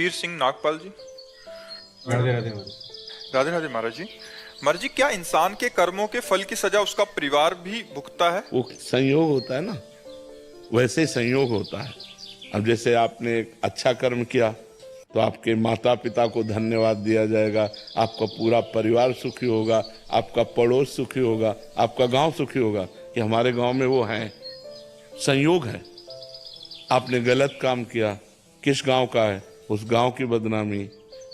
वीर सिंह नागपाल जी। राधे राधे राधे राधे महाराज जी। महाराज जी, क्या इंसान के कर्मों के फल की सजा उसका परिवार भी भुगतता है? वो संयोग होता है ना, वैसे ही संयोग होता है। अब जैसे आपने एक अच्छा कर्म किया तो आपके माता पिता को धन्यवाद दिया जाएगा, आपका पूरा परिवार सुखी होगा, आपका पड़ोस सुखी होगा, आपका गांव सुखी होगा कि हमारे गांव में वो हैं। संयोग है। आपने गलत काम किया, किस गांव का है, उस गांव की बदनामी,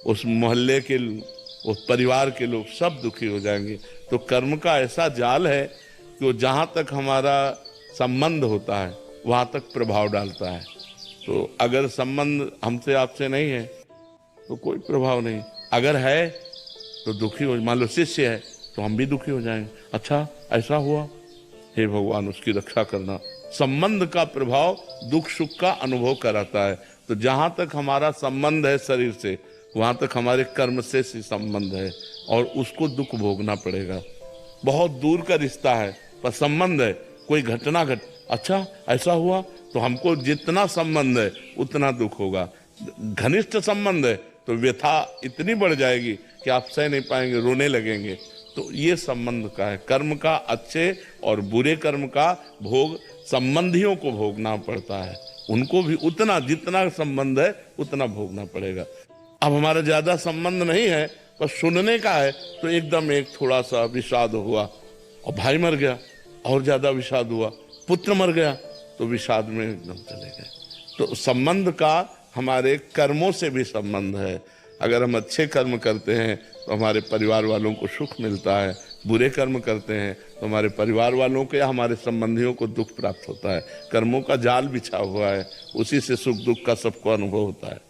उस मोहल्ले के, उस परिवार के लोग सब दुखी हो जाएंगे। तो कर्म का ऐसा जाल है कि वो जहां तक हमारा संबंध होता है वहां तक प्रभाव डालता है। तो अगर संबंध हमसे आपसे नहीं है तो कोई प्रभाव नहीं, अगर है तो दुखी हो। मान लो शिष्य है तो हम भी दुखी हो जाएंगे, अच्छा ऐसा हुआ, हे भगवान उसकी रक्षा करना। संबंध का प्रभाव दुख सुख का अनुभव कराता है। तो जहां तक हमारा संबंध है शरीर से वहां तक हमारे कर्म से संबंध है और उसको दुख भोगना पड़ेगा। बहुत दूर का रिश्ता है पर संबंध है, कोई घटना अच्छा ऐसा हुआ तो हमको जितना संबंध है उतना दुख होगा। घनिष्ठ संबंध है तो व्यथा इतनी बढ़ जाएगी कि आप सह नहीं पाएंगे, रोने लगेंगे। तो ये संबंध का है। कर्म का अच्छे और बुरे कर्म का भोग संबंधियों को भोगना पड़ता है, उनको भी उतना जितना संबंध है उतना भोगना पड़ेगा। अब हमारा ज्यादा संबंध नहीं है पर सुनने का है तो एकदम एक थोड़ा सा विषाद हुआ और भाई मर गया और ज्यादा विषाद हुआ, पुत्र मर गया तो विषाद में एकदम चले गए। तो संबंध का हमारे कर्मों से भी संबंध है। अगर हम अच्छे कर्म करते हैं तो हमारे परिवार वालों को सुख मिलता है, बुरे कर्म करते हैं तो हमारे परिवार वालों को या हमारे संबंधियों को दुख प्राप्त होता है। कर्मों का जाल बिछा हुआ है, उसी से सुख दुख का सबको अनुभव होता है।